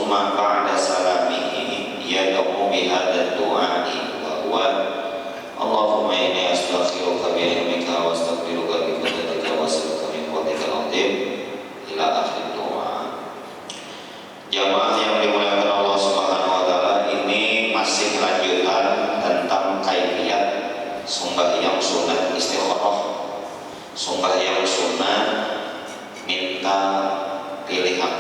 summa ba'da salamihi yad'u bihadha du'a'i wa huwa Allahumma inni astaghfiruka bi'ilmika wa astaghfiruka bi qudratika wa as'aluka min fadlikal 'azim ila akhir doa. Jamaah yang dimuliakan Allah Subhanahu wa taala, ini masih lanjutan tentang kaifiyat sembahyang sunat istikharah. Sembahyang sunat minta pilihan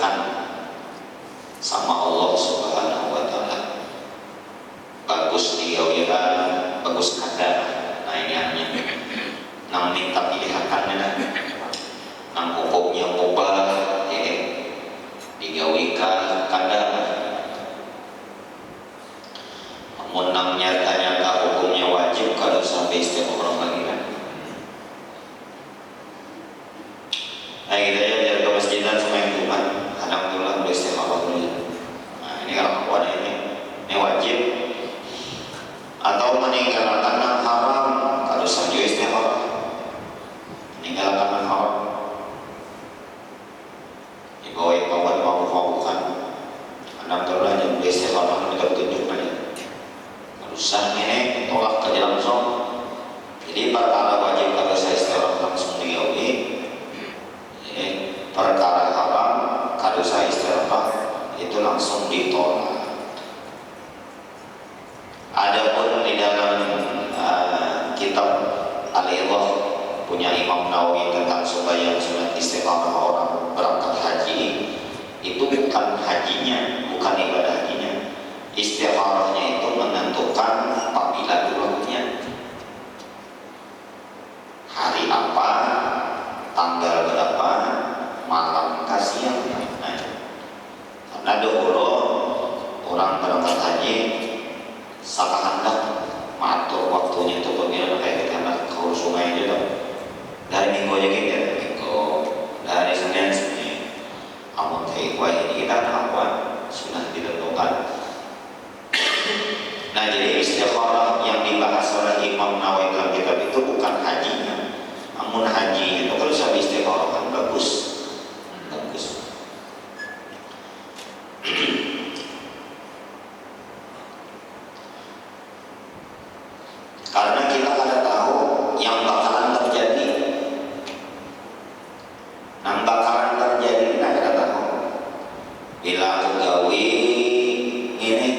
sama Allah Subhanahu wa taala. Bagus digawiran, bagus kada. Nah ini hanya nang minta pilihannya, nang hukumnya mubah, digawikan kada. Namun nang nyata-nyata hukumnya wajib kalau sampai istikharah lagi kan. Nah kita ya ke masjidan sembahyang Jumat, alhamdulillah udah istikharah dulu. Nah ini kalau kawan ini wajib. Atau meninggalkan yang haram kalau saja istikharah, meninggalkan yang haram dibawa kawan mau-maukan, alhamdulillah yang udah istikharah kita tunjuk aja. Kalau sah ini tolak ke langsung. Jadi perkara wajib kalau saya istikharah langsung digawi, perkara haram kalau saya istikharah itu langsung ditolak. Adapun di dalam kitab Al-Idah punya Imam Nawawi tentang sembahyang sunat istikharah orang berangkat haji, itu bukan hajinya, bukan ibadah hajinya. Istikharahnya itu menentukan apabila waktunya, hari apa, tanggal berapa, malam siang. Nah, karena dahulu orang berangkat haji sakahandak matur waktunya itu bagaimana kayak kita nak ke sungai aja dong. Dari minggu aja kita minggu, dari Senin amun taikwa ini kita apa sudah ditentukan. Nah jadi istikharah yang dibahas oleh Imam Nawawi dalam kitab itu bukan hajinya. Namun haji itu kalau sampai istikharah kan bagus. Karena kita kada tahu yang bakalan terjadi. Yang bakalan terjadi kita kada tahu. Bila aku gawi ini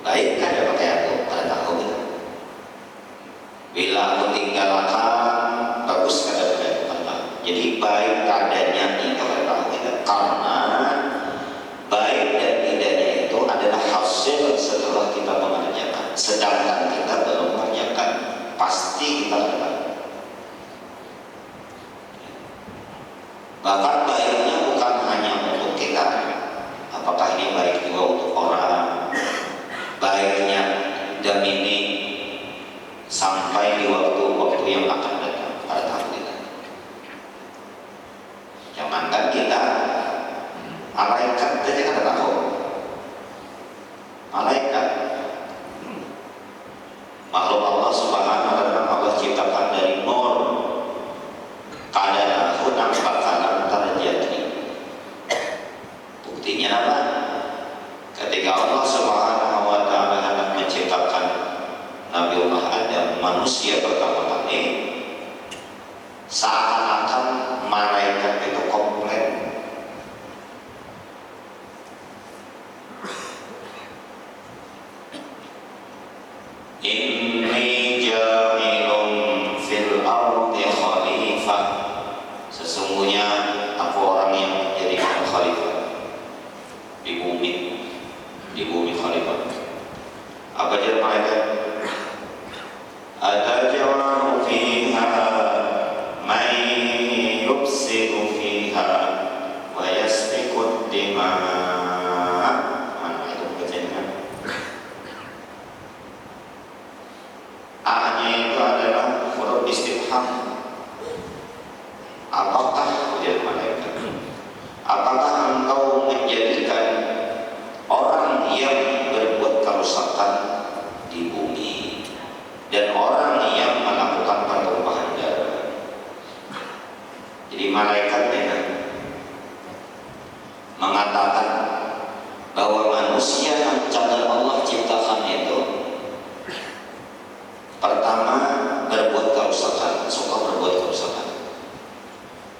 baik kada pakai aku, kada tahu gitu. Bila aku tinggalkan bagus kada pakai aku. Jadi baik kadanya itu kada tahu gitu. Karena baik dan tidaknya itu adalah hasil setelah kita mengerjakan. Sedangkan kita belum mengerjakan, pasti kita dapat. Bahkan baiknya bukan hanya untuk kita, apakah ini baik juga untuk orang. Baiknya demi ini sampai di waktu-waktu yang akan datang pada tahun kita. Jangankan kita, malaikat saja kita tahu. Malaikat makhluk Allah Subhanahu wa taala, Allah ciptakan dari nur, kadang yang bakalan terjadi. Buktinya apa? Ketika Allah Subhanahu wa taala hendak menciptakan Nabiullah Adam, manusia pertama kali, seakan-akan malaikat itu komplit. Inni jamilun fil ardi khalifah. Sesungguhnya aku orang yang menjadikan khalifah di bumi khalifah. Apa jadi malaikat? Atajalu fiha man yufsidu fiha wa yasfiku dima. A-nya itu adalah huruf istifham. Apakah ujar malaikat? Apakah engkau menjadikan orang yang berbuat kerusakan di bumi dan orang yang bahwa manusia yang cadar Allah ciptakan itu pertama berbuat kerusakan, suka berbuat kerusakan.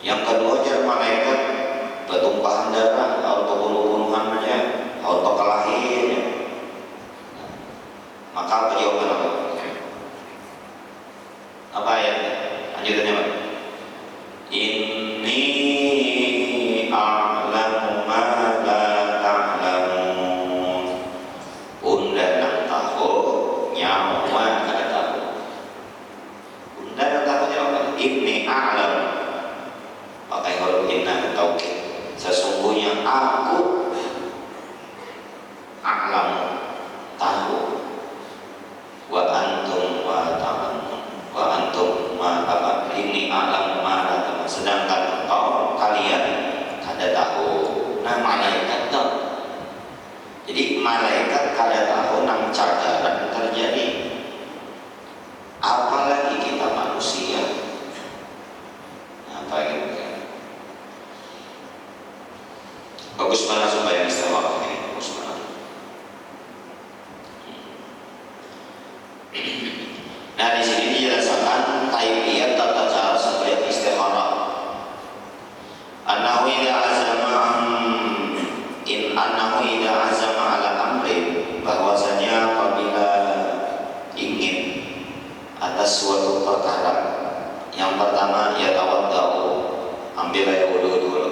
Yang kedua jadi malaikat bertumpahan darah atau bunuh-bunuhan aja atau kelahirannya. Maka apa jawaban Allah? Apa ya? Lanjutannya Pak. Inni a'lamu ma la ta'lamun. Unda nang tahu nyawa kada tahu. Unda nang tahu nyawa. Inni a'lam. Pakai huruf inna tauhid. Sesungguhnya aku a'lam tahu. Wa antum wa ta'lamun. Wa antum ma apa ini alam ma ta'lamun. Sedangkan engkau kalian kada tahu. Nah malaikat tahu. Jadi malaikat kada tahu nang cadaran terjadi. Apalagi kita manusia. Apa gitu? Bagus mana supaya istiqomah ini. Bagus mana. Nah di sini dijelaskan taibiyat tata cara supaya istikharah. Annahu idza azama ala amrin, bahwasanya apabila ingin atas suatu perkara, yang pertama ya tawaddau, ambil air wudu dulu.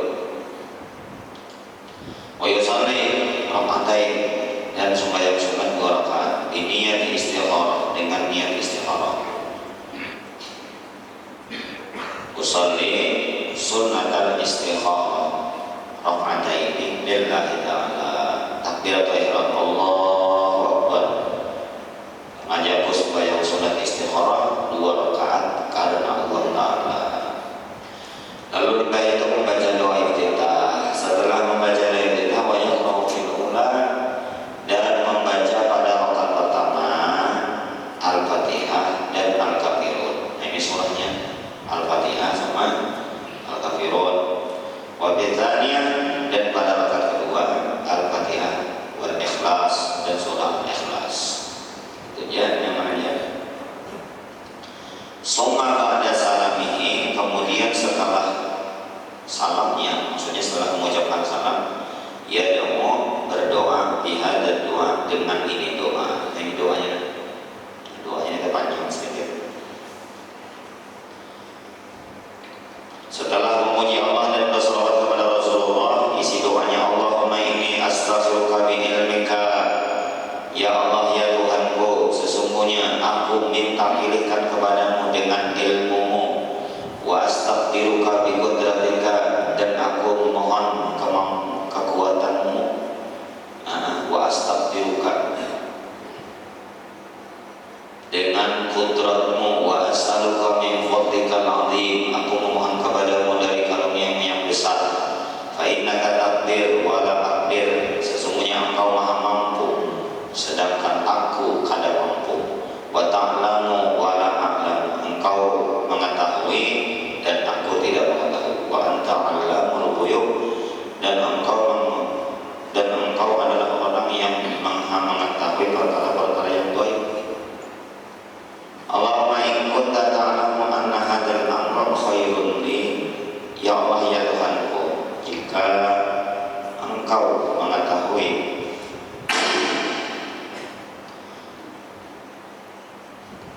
Wa yusalli rakaatain, dan sembahyang sunat 2 rakaat niat istikharah, dengan niat istikharah. Usalli sunnatal istikharah rakaatain lillahi ta'ala. Takbiratul ihram Allahu akbar. Ngajak sembahyang sunat istikharah 2 rakaat karena Allah Ta'ala. Lalu kita membaca doa iftitah. Setelah membaca doa iftitah wa yaqra'u fil ula, dan membaca pada rakaat pertama Al-Fatihah dan Al-Kafirun. Nah, ini surahnya Al-Fatihah sama Al-Kafirun. Wa bitsaniyah, dan pada rakaat kedua Al-Fatihah wal Ikhlas dan surah Ikhlas. Itu dia namanya. Summa ba'da salamihi, kemudian setelah salamnya, maksudnya setelah mengucapkan salam, ya doa berdoa bihadad doa, dengan ini doa. Ini doanya agak panjang sedikit. Setelah memuji Allah dan berselawat kepada Rasulullah, isi doanya Allahumma inni astaghfiruka bi ilmika. Ya Allah ya Tuhanku, sesungguhnya aku minta pilihkan kepadamu dengan ilmumu. Wa astaghfiruka bi qudratika, dan aku mohon kekuatanmu. Wa astaghfiruka, dengan kudratmu. Wa as'aluka min fadlikal azim, aku memohon kepadamu dari karunia-Mu yang besar. Fa innaka taqdir wa la aqdir, sesungguhnya engkau maha mampu sedangkan aku kada mampu. Wa ta'lamu wa la a'lam, engkau mengetahui dan aku tidak mengetahui. Wa anta 'allamul ghuyub, dan engkau adalah orang yang maha mengetahui perkara-perkara yang gaib. Allahumma in kunta ta'lamu anna hadzal amra khairun li, ya Allah ya Tuhanku, jika engkau mengetahui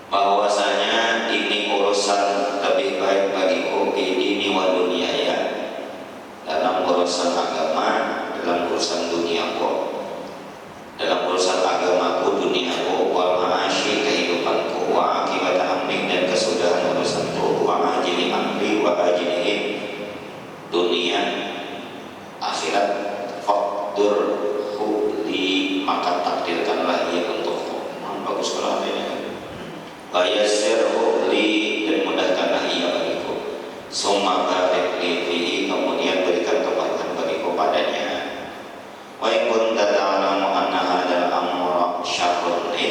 bahwasanya ini urusan lebih baik bagiku di dini wa dunyaya, dalam urusan agama, dalam urusan duniaku, dalam urusan agamaku, duniaku, wa ma'ashi, kehidupanku, wa akibat amri, dan kesudahan urusanku, wa ajili amri wa ajili dunia akhirat, faqdurhu li, maka takdirkanlah ia untukku. Bagus kalau artinya. Wa yassirhu li, dan mudahkanlah ia bagiku. Summa barik li fihi, kemudian berikan kebaikan bagiku padanya. Wa in kunta ta'lamu anna hadzal amra syarrun li,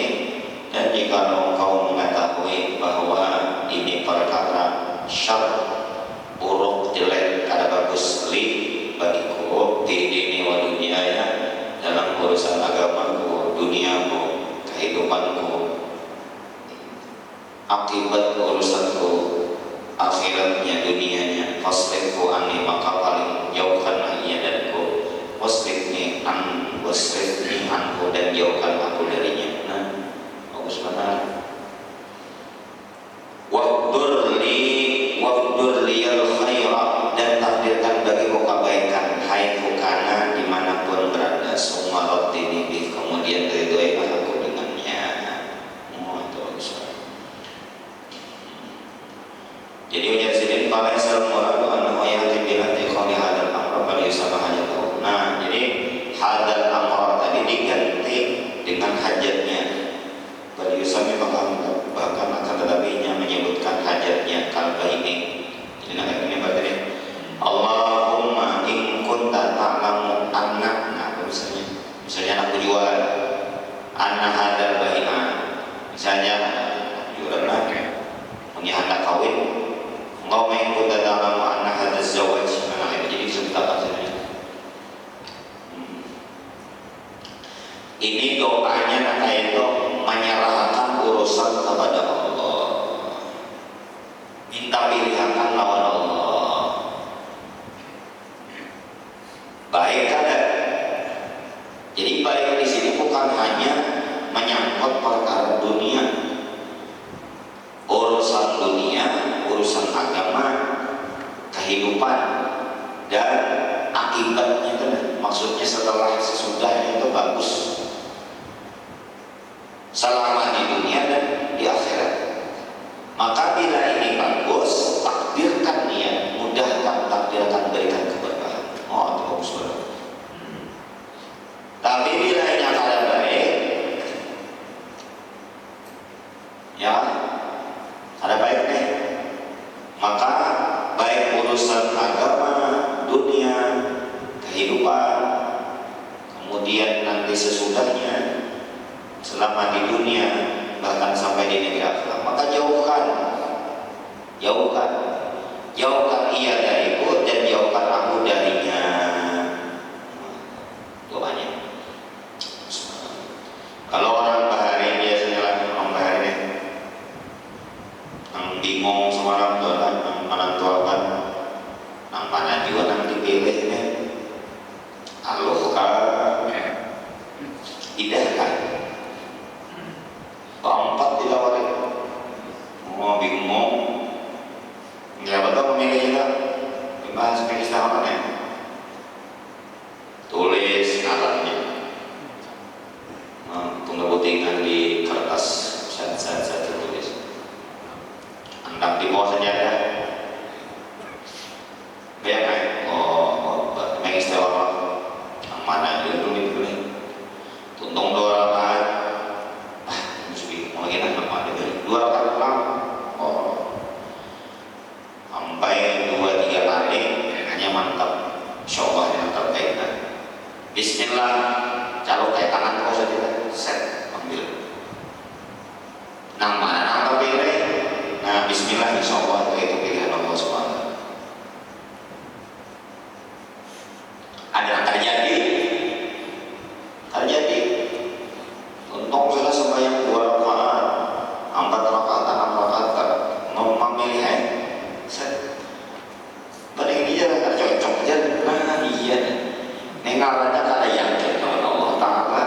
dan jika engkau mengetahui bahwa ini perkara syarr, buruk, jelek, kada bagus li bagiku di dini wa dunyaya, dalam akibat urusanku akhiratnya dunianya, fasrifhu anni, maka paling jauhkanlah ia dariku, wasrifni anhu, dan jauhkan aku darinya. Nah, bagus banget. Waqdur liyal khaira, dan takdirkan bagiku kebaikan, haitsu kana, dimanapun berada, summa raddini bih, kemudian ridhoilah aku dengannya. Oh, itu bagus. Jadi ujar sini pada asal muradu annahu yati bil intiqali hadal amr bal yusama hajatahu. Nah, jadi hadal amr tadi diganti dengan hajatnya. Bal yusami bahkan akan tetapinya menyebutkan hajatnya kalbah ini. Jadi nak ini berarti Allahumma in kunta ta'lamu anna, nah misalnya anak jual anna hadal bahina, misalnya jualan lagi punya anak kawin, engkau in kunta ta'lamu anna hadal zawaj, nah itu jadi disebut apa sebenarnya? Ini doanya nak itu menyerahkan urusan kepada Allah, minta pilihan lawan Allah. Baik ada. Jadi baik di sini bukan hanya menyangkut perkara dunia, urusan dunia, urusan agama, kehidupan, dan akibatnya itu. Maksudnya setelah sesudahnya itu bagus, selama di dunia dan di akhirat. Maka bila ini bagus, takdirkan dia, mudahkan, takdirkan, berikan keberkahan. Oh, itu bagus banget. Tapi bila ini kada baik, ya, kada baik nih, maka baik urusan agama, dunia, kehidupan, kemudian nanti sesudahnya, selama di dunia, bahkan sampai di negeri akhirat, maka jauhkan ia dariku dan jauhkan aku darinya. Doanya. Kalau orang bahari biasanya lagi orang bahari yang bingung sama orang tua, yang menentukan, yang mana juga yang dipilih ini, aluhkah, idahkah? Keempat tidak wali, mau bingung, nggak betul memilihnya, dibahas pengislahan ya, tulis ngarannya, tunggu putingan di kertas, saya tulis, hendak di bawah saja, bayangkan, mengislahan, yang mana dia dulu, tuntung doa. Dua rakaat pulang, sampai 2-3 kali hanya mantap, insyaallah yang terbaik. Bismillah, calon kayak tangan kau saja, set, ambil. Nang mana nang terpilih, nah Bismillah, insyaallah itu pilihan Allah SWT. Ada yang terjadi, untung sudah sembahyang 2 rakaat. 4 rakaat, 6 rakaat, memilih set. Tadi ini jangan ada cocok aja. Nah iya, nengaranya kada yakin kalau Allah Taala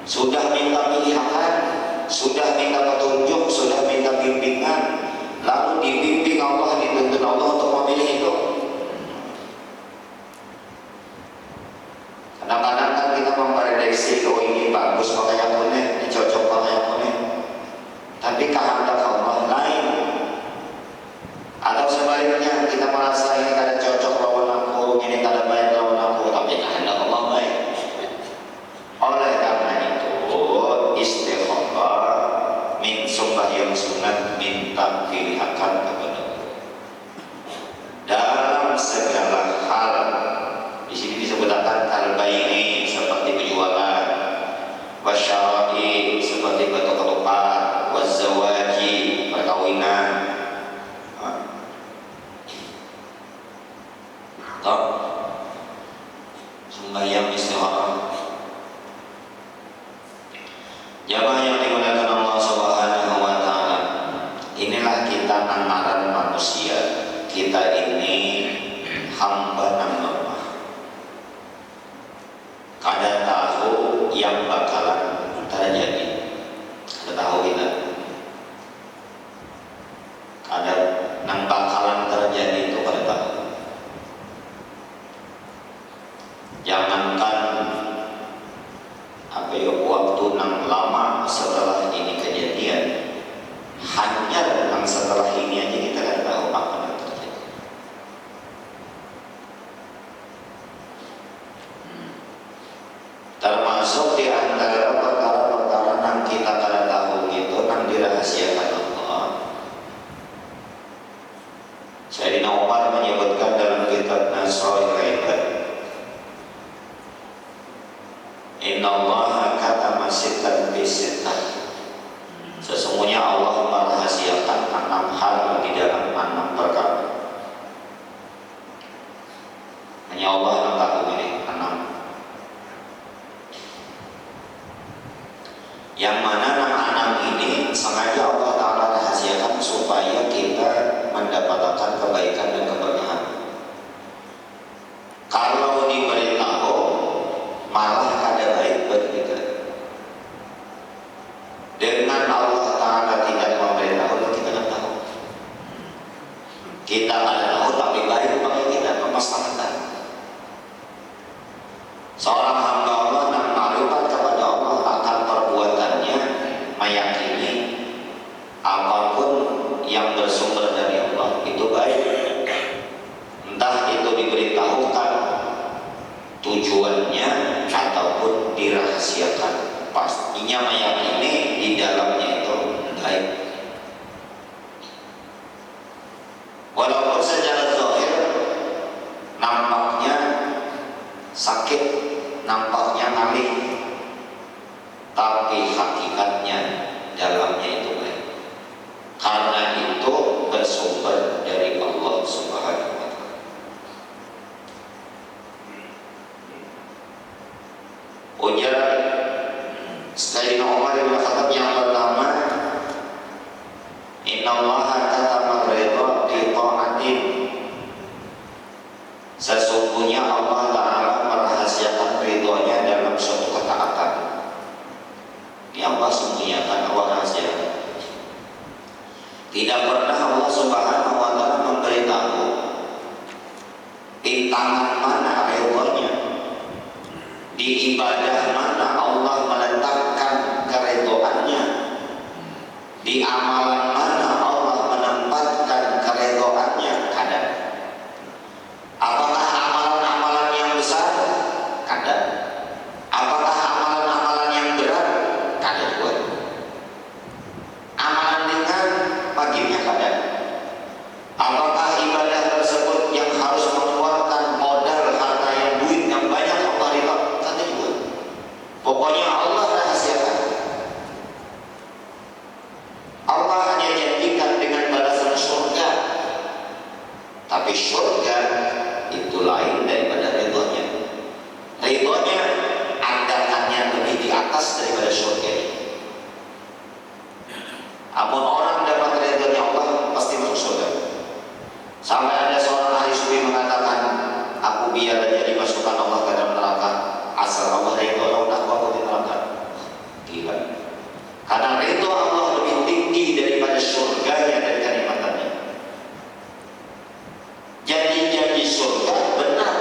sudah minta pilihan, sudah minta petunjuk, sudah minta bimbingan, lalu dibimbing Allah, dituntun Allah untuk memilih itu. Kadang-kadang kan kita memprediksi, oh ini bagus pakai yang ini, ini cocok pakai yang ini. Tapi kehendak Allah lain. Atau sebaliknya kita merasa ini kada cocok lawan aku, ini kada baik lawan aku, tapi kehendak Allah baik. Oleh karena itu istikharah min sembahyang sunat, minta pilihan kepada Allah. yang bakalan terjadi. Ada tahu kita? Ada yang bakalan terjadi itu pada tahu. Jangankan apa ya, waktu yang lama setelah ini kejadian, hanya yang setelah ini aja kita kan tahu apa yang terjadi. Termasuk di antara perkara-perkara yang kita kada tahu itu yang dirahasiakan Allah. Sayyidina Umar menyebutkan dalam kitab Nasrul Kaibat, Inna Allah katama sittan bi sittah. Sesungguhnya Allah merahasiakan 6 hal di dalam 6 perkara. Hanya Allah yang tahu ini 6. Yang mana 6 ini sengaja Allah Ta'ala rahasiakan supaya kita mendapatkan kebaikan dan keberkahan. Kalau diberitahu malah kada baik bagi kita. Dengan Allah Ta'ala tidak memberitahu, kita tidak tahu. Kita kada tahu tapi baik bagi kita, memaslahatan. Seorang hamba Allah yang makrifat kepada Allah akan perbuatannya, meyakini apapun yang bersumber dari Allah itu baik. Entah itu diberitahukan tujuannya ataupun dirahasiakan, pastinya meyakini di dalamnya itu baik. Walaupun secara zahir nampaknya sakit, nampaknya ngalih, tapi hakikatnya dalamnya itu baik. Karena itu bersumber dari Allah Subhanahu wa Ta'ala. Ujar Sayyidina Umar bin Khattab yang pertama, Inna Allah katama ridha bi ta'atin. Sesungguhnya Allah Ta'ala merahasiakan ridhonya dalam suatu ketaatan. Ini Allah sembunyikan, Allah rahasiakan. Tidak pernah Allah Subhanahu wa Ta'ala memberitahu di tangan mana ridhonya, di ibadah mana Allah meletakkan keridhoannya, di amalan mana Allah menempatkan keridhoannya. Kadang apakah amalan-amalan yang besar? Kadang apakah amalan-amalan yang berat? Kadang buat amalan ringan baginya. Kadang apakah ibadah tersebut yang harus mengeluarkan modal, harta yang duit yang banyak Allah ridha? Kadang buat. Pokoknya Allah rahasiakan. Allah hanya janjikan dengan balasan surga, tapi surga itu lain daripada ridhonya. Ridhonya angkatannya lebih di atas daripada surga. Amun orang dapat ridhonya Allah pasti masuk surga. Sampai ada seorang ahli sufi mengatakan, aku biar aja dimasukkan Allah ke dalam neraka, asal Allah ridho, aku di neraka. Gila. Karena ridho Allah lebih tinggi daripada surganya dan kenikmatannya. Janji-janji surga benar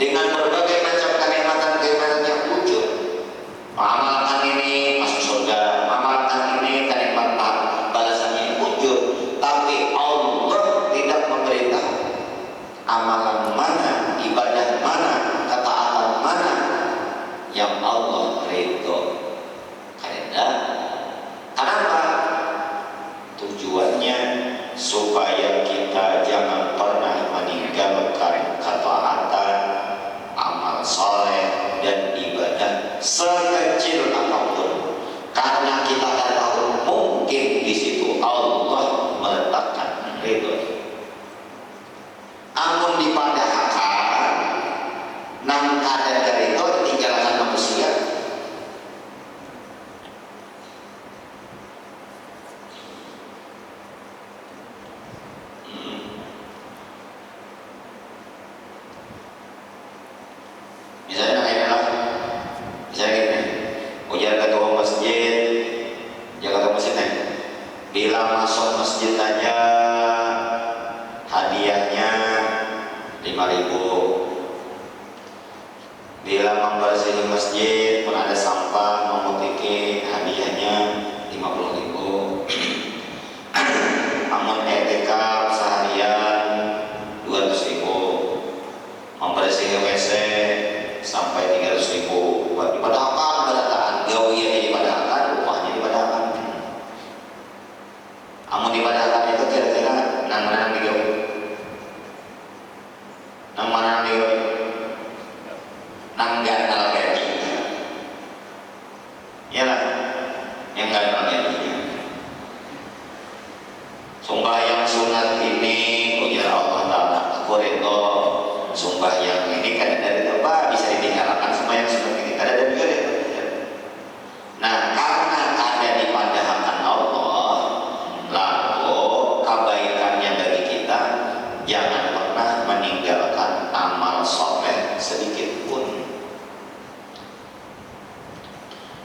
dengan berbagai macam kenikmatan-kenikmatan yang wujud. Amalkan ini masuk surga, amalkan ini kenikmatan balasannya wujud. Tapi Allah tidak memberitahu amalan mana, ibadah mana, ketaatan mana yang Allah ridho. Kenapa? Tujuannya supaya kita jangan pernah meninggalkan ketaatan, amal soleh dan ibadah sekecil apapun, karena kita tak tahu mungkin di situ Allah meletakkan ridho. Amun dipadahkan nang kada dari itu tinggalkan manusia. Misalnya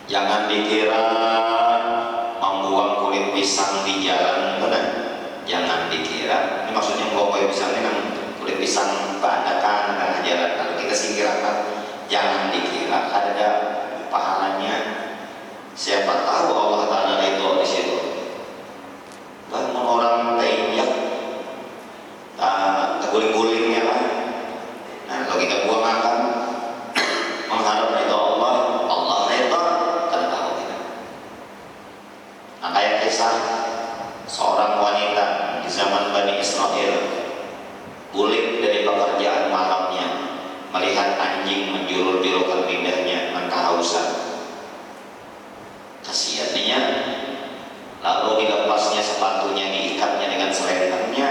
Jangan dikira membuang kulit pisang di jalan, benar? Jangan dikira. Ini maksudnya membuang kulit pisang ini kan kulit pisang bandakan tengah jalan. Kalau kita singkirkan, jangan dikira ada pahalanya. Siapa tahu Allah Taala itu di situ. Bangun orang terinjak, terguling-gulingnya kan. Nah, kalau kita buang akan mengharap ridho Allah, Allah ridho, kan tahu kita. Nah, kayak kisah seorang wanita di zaman Bani Israel, bulik dari pekerjaan malamnya, melihat anjing menjulur-julurkan lidahnya dengan kehausan. Kasihannya, lalu dilepasnya sepatunya, diikatnya dengan selendangnya,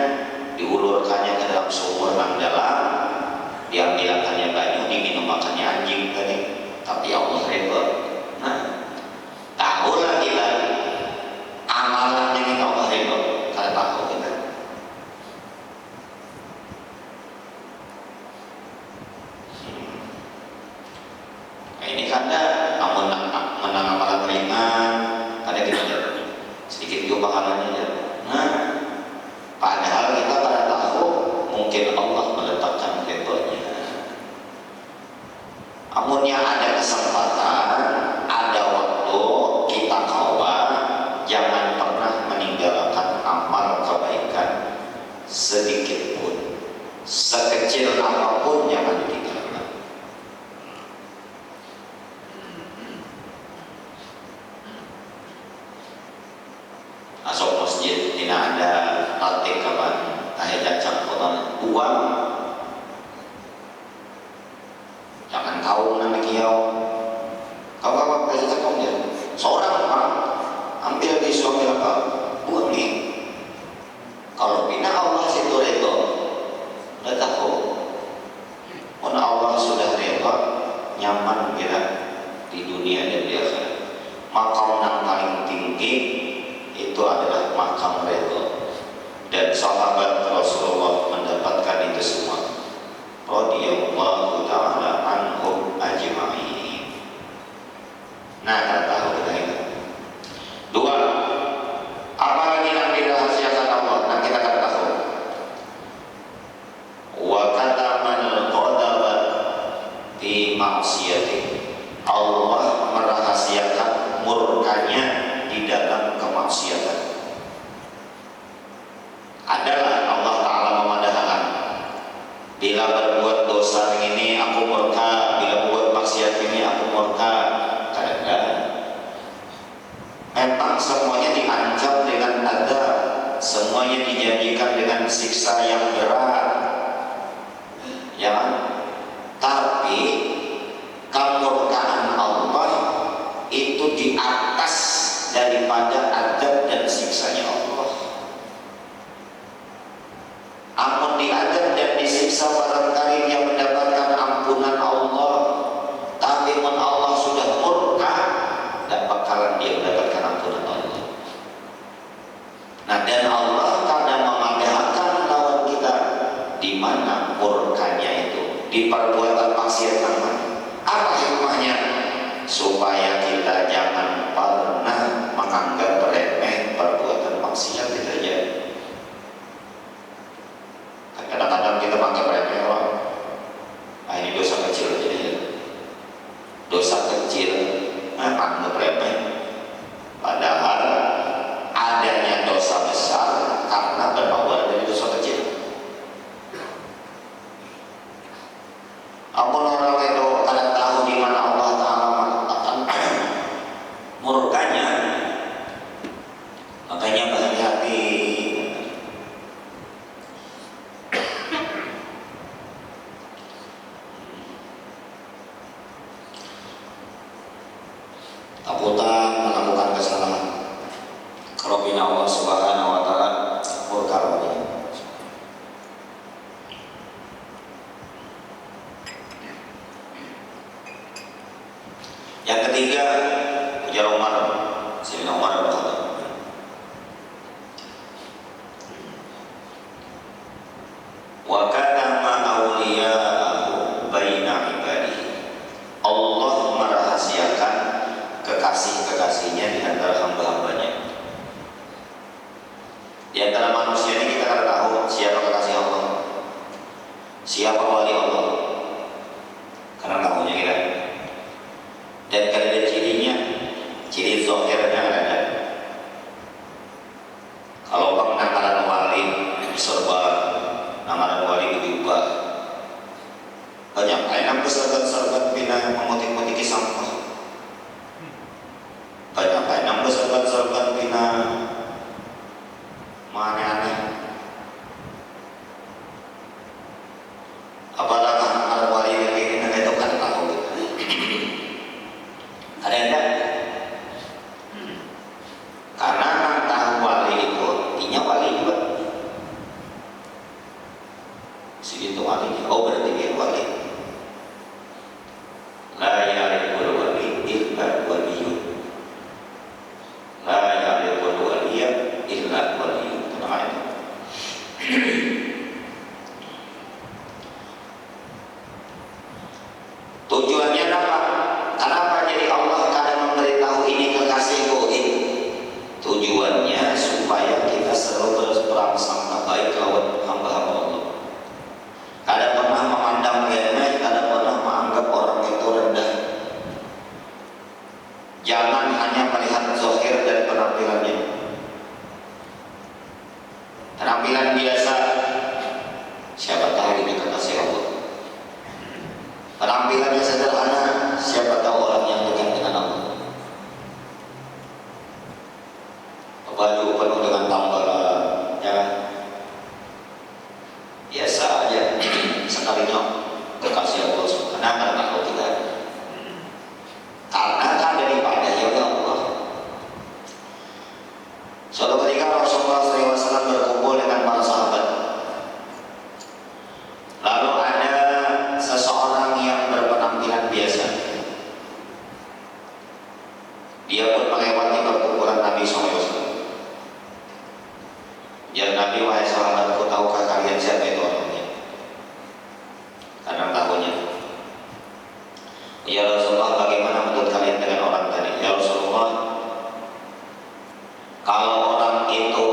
diulurkannya ke dalam sumur yang dalam, diambilkannya banyu, diminum makannya anjing tadi. Tapi Allah ridho. Nah, tahulah kita amalannya kita Allah ridho, kalau tahu kita. Nah, ini karena menang amalan ringan, ada kita sedikit juga pahalanya ya. Nah, padahal kita pada tahu mungkin Allah meletakkan ridhonya. Amunnya ada kesempatan, ada waktu, kita coba, jangan pernah meninggalkan amal kebaikan sedikit pun, sekecil apapun jangan ditinggalkan. Masuk masjid tidak ada latih kapan, ayat cangkutan uang. Jangan kau nanti kiau, kau apa kerja cakap dia. Seorang orang ambil di suami apa, buang nih. Kalau bina Allah situ ridho, udah tahu. Karena Allah sudah ridho, nyaman kita di dunia dan di akhirat. Makam yang paling tinggi itu adalah makam ridho, dan sahabat Rasulullah mendapatkan itu semua. Radhiyallahu ta'ala anhum ajma'in. Nah, kita tahu kita ini. Dua, apalagi yang dirahasiakan Allah, nah kita akan tahu. Wa kataman qadaba fi ma'siyati. Allah merahasiakan murkanya di dalam kemaksiatan. Adalah Allah Ta'ala memadahkan, bila berbuat dosa ini aku murka, bila buat maksiat ini aku murka. Kadang-kadang memang semuanya diancam dengan azab, semuanya dijanjikan dengan siksa yang berat, ya kan? Tapi kemurkaan Allah itu di atas daripada azab dan siksanya Allah. Amun diazab dan disiksa barangkali dia mendapatkan ampunan Allah, tapi mun Allah sudah murka, dan bakalan dia mendapatkan ampunan Allah. Nah, dan Allah kadang memadahkan lawan kita di mana murkanya itu di perbuatan maksiat mana. Apa hikmahnya? Supaya kita jangan pernah menganggap remeh perbuatan maksiat itu aja. Kadang-kadang kita menganggap remeh orang, ini dosa kecil aja ya. Dosa kecil, anggap remeh. Padahal adanya dosa besar karena berawal dari dosa kecil. Ampun orang itu kadang tahu di mana Allah Ta'ala meletakkan murkanya, makanya berhati-hati. Takutan melakukan kesalahan, kalau bina Allah Subhanahu wa Ta'ala murka lagi. Yang ketiga, ujar Umar, Sayyidina Umar berkata, wa katama awliya'ahu baina ibadihi. Allah merahasiakan kekasih zahirnya ada. Kalau penangkalan wali diserba, namaran wali diubah. Banyak enak keserbat-serbat bina memotik-motiki sampah. Banyak enak keserbat-serbat bina aneh-aneh. Apakah namaran wali ini itu kan tahu? Ada yang tidak? Karena tahu wali itu intinya wali juga. Segitu walinya, oh berarti dia wali. La ya'riful wali illa waliyun. La ya'riful waliya illa waliyun. Tenang itu. Tujuannya apa? Kenapa jadi Allah kadang memberitahu ini kekasihku ini? Tujuannya supaya kita selalu bersangka baik lawan hamba-hamba Allah. Kadang pernah memandang remeh, kadang pernah menganggap orang itu rendah. Jangan hanya melihat zahir dan penampilannya. Penampilan biasa, siapa tahu ini kekasih Allah. Penampilannya sederhana, siapa tahu orang yang dekat dengan Allah. Baju penuh dengan tambalan, ya kan? Biasa aja, sekalinya kekasih Allah Subhanahu wa taala kita. Karena kan daripada ya Allah. Suatu ketika Rasulullah SAW berkumpul dengan para sahabat. Lalu ada seseorang yang berpenampilan biasa. Dia pun melewati perkumpulan Nabi SAW. Ya Nabi, wahai sahabatku, tahukah kalian siapa itu orangnya? Karena tahunya. Ya Rasulullah, bagaimana menurut kalian dengan orang tadi? Ya Rasulullah, kalau orang itu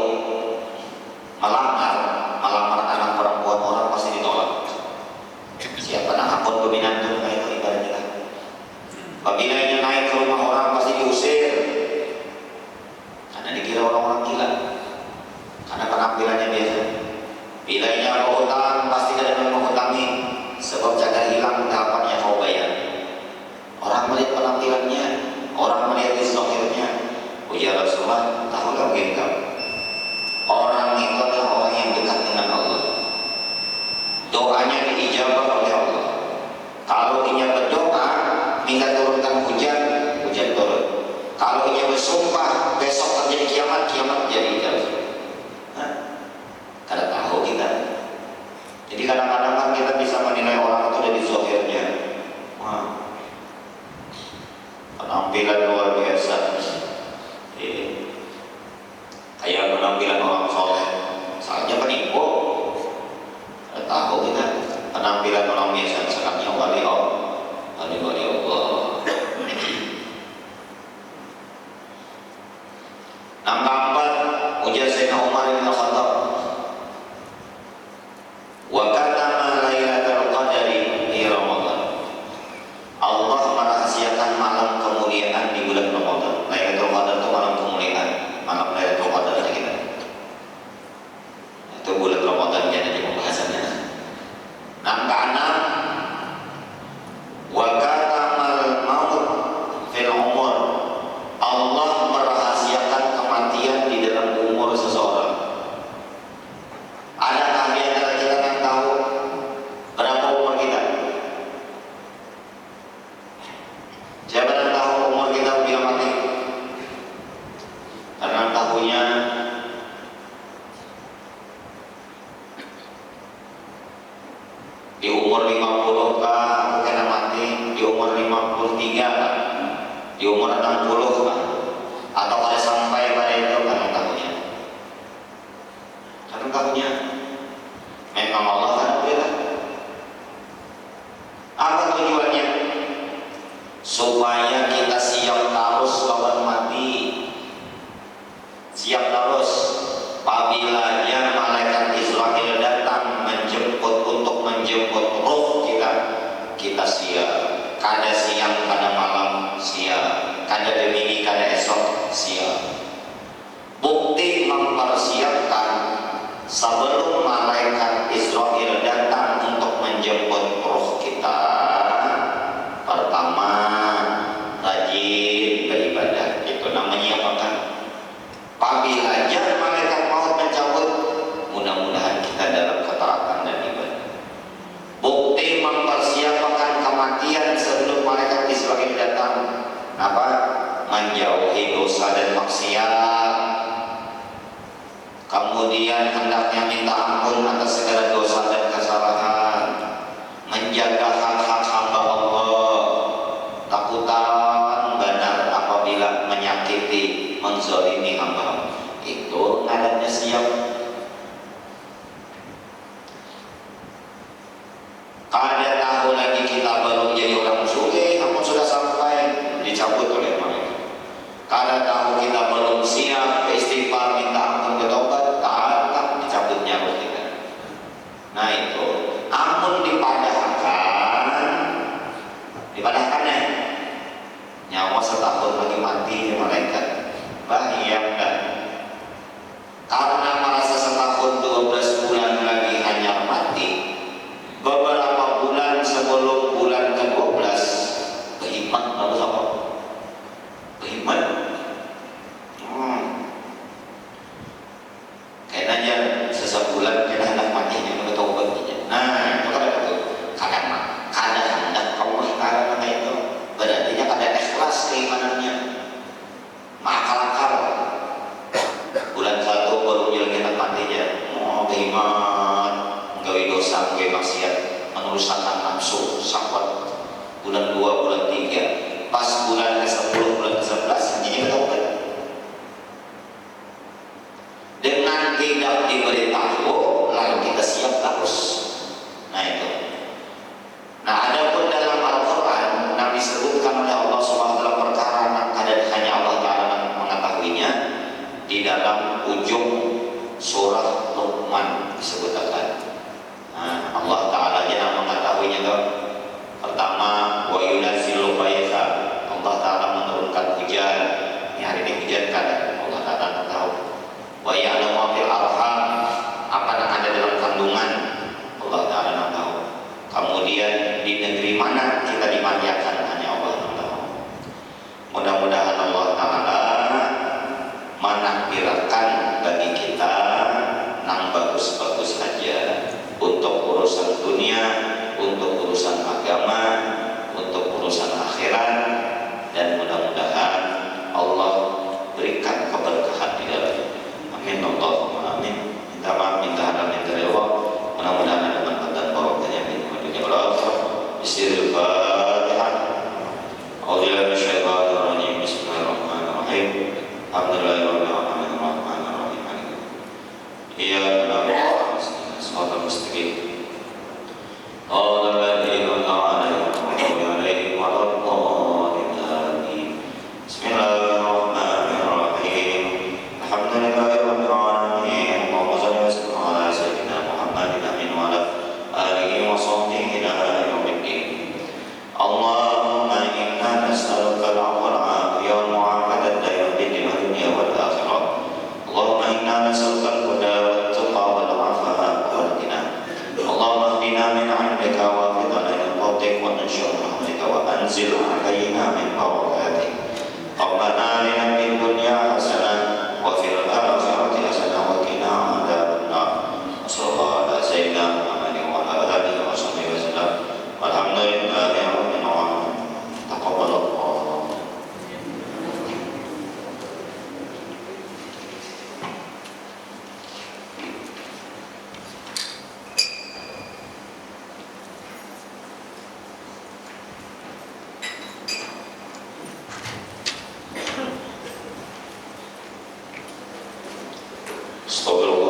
melamar anak perempuan orang pasti ditolak. Siapa nak ampun peminat itu ibaratnya. Apabila dia naik ke rumah orang pasti diusir. Karena dikira orang-orang gila. Karena penampilannya biasa. Bilanya mau hutang pasti ada yang menghutangi. Sebab jaga hilang tahapannya kau bayar. Orang melihat penampilannya, orang melihat zahirnya. Oh ya Rasulullah, tahukah kita? Orang itu adalah orang yang dekat dengan Allah. Doanya diijabah oleh Allah. Kalau dia berdoa, minta turunkan hujan, hujan turun. Kalau dia bersumpah, besok terjadi kiamat, kiamat jadi ijabah. Karena tahu kita. Jadi kadang-kadang kan kita bisa menilai orang itu dari zahirnya. Wah, penampilan luar biasa. Kayak penampilan orang soleh saja penipu. Karena tahu kita penampilan orang biasa sekatnya wali Allah. Wali Allah. Nampak empat, ujar Sayyidina Umar bin Khattab. Wa katama lailatul qadari di Ramadan. Allah merahasiakan malam kemuliaan di bulan Ramadan. Lailatul Qadar itu malam kemuliaan, malam Lailatul Qadar kita. Itu bulan Ramadan jadi pembahasannya. Nampak enam, wa katamal maut fil umur. Allah merahasiakan kematian di dalam umur seseorang. Adakah di antara kita yang tahu berapa umur kita? Siapa yang tahu umur kita bila mati? Karena tahunya di umur 50 kah aku kena mati, di umur 53 kah, di umur 60 kah, atau pada sampai pada itu karena tahunya. Karena tahunya memang Allah kan berilah. Apa tujuannya? Supaya kita siap terus lawan mati. Siap terus apabila malaikat Israel datang untuk menjemput roh kita siap. Kada siang kada malam siap. kada demi kada esok siap. Bukti mempersiapkan sebelum malaikat Israel datang untuk menjemput roh kita. Pertama, rajin beribadah. Itu namanya apa kan? Apabila aja malaikat maut mencabut, mudah-mudahan kita dalam ketaatan dan ibadah. Bukti mempersiapkan kematian sebelum malaikat Israel datang. Apa? Menjauhi dosa dan maksiat. Kemudian hendaknya minta ampun atas segala dosa dan kesalahan. Menjaga hak-hak hamba Allah. Takutan benar apabila menyakiti, menzalimi hamba. Itu adanya siap. Kada tahu lagi kita baru jadi orang sugih, namun sudah sampai dicabut oleh malaikat. Kada tahu kita belum siap istighfar minta ampun bertobat, tak dicabutnya roh kita. Nah itu, ampun dipadahkan ya. Nyawa setahun lagi mati malaikat. Bayangkan. Karena merasa setahun 12 bulan lagi hanya mati, beberapa bulan sebelum bulan ke-12 kehimat lalu apa? Kehimat. Kayaknya sesebulan kena hendak matinya bertobat. Nah itu kan itu kadang hendak Allah karena itu berarti kada ikhlas keimanannya. Makal-akal bulan 1 baru nyelengin matinya mau beriman gawe dosa, gawe maksiat, menuruskan nafsu, syahwat. Bulan 2, bulan 3, pas bulan ke-10, bulan ke-11 hanya ketaubat. Dengan tidak diberitahu lalu kita siap terus. Nah itu. Nah adapun dalam Al-Quran yang disebutkan oleh Allah SWT perkara kadang hanya Allah Ta'ala mengetahuinya. Di dalam ujung surah Luqman disebutkan. Nah, Allah Ta'ala yang mengetahuinya kan. Pertama, wa yunazzilu ghaitha. Allah Ta'ala menurunkan hujan. Ini hari ini hujan kan Allah Ta'ala tahu. Wa ya'lamu ma fil arham. Apa yang ada dalam kandungan Allah Ta'ala tahu. Kemudian di negeri mana kita dimanjakan hanya Allah tahu. Mudah-mudahan Allah Ta'ala menakdirkan bagi kita nang bagus-bagus saja untuk urusan dunia, untuk urusan agama, untuk urusan akhirat, dan mudah-mudahan Allah berikan keberkahan di dalamnya. Amin Allahumma amin. Minta maaf, minta harap, minta rela. Mudah-mudahan ada manfaat dan barokahnya di dunia Allah. Bismillahirrahmanirrahim. A'udzubillahi minasyaitonir rajim. Bismillahirrahmanirrahim. Alhamdulillahirrahmanirrahim. Iyyaka na'budu wa iyyaka nasta'in. Bismillahirrahmanirrahim. Alhamdulillahirrahmanirrahim. Allahumma shalli wa sallim ala sayyidina Muhammadin amin wa ala alihi wa sahbihi ila yaumiddin. Allahumma inna nas'aluka al-'afwa wal-'afiyah wal mu'afadata fid dunya wal akhirah. Allahumma inna nas'aluka al-huda wat-tuqa wal-'afafa wal-ghina. Allahumma ihdina min 'indika wa fidna min fadlik wa anshur rahmatika wa anzil 'alaina min barakatik. Rabbana atina fid dunya hasanah wa fil akhirati hasanah wa qina adzabannar. Sallallahu ala sayyidina Muhammadin wa ala alihi wa sahbihi wasallam. Walhamdulillahi rabbil alamin. Taqabbalallah. Astagfirullah.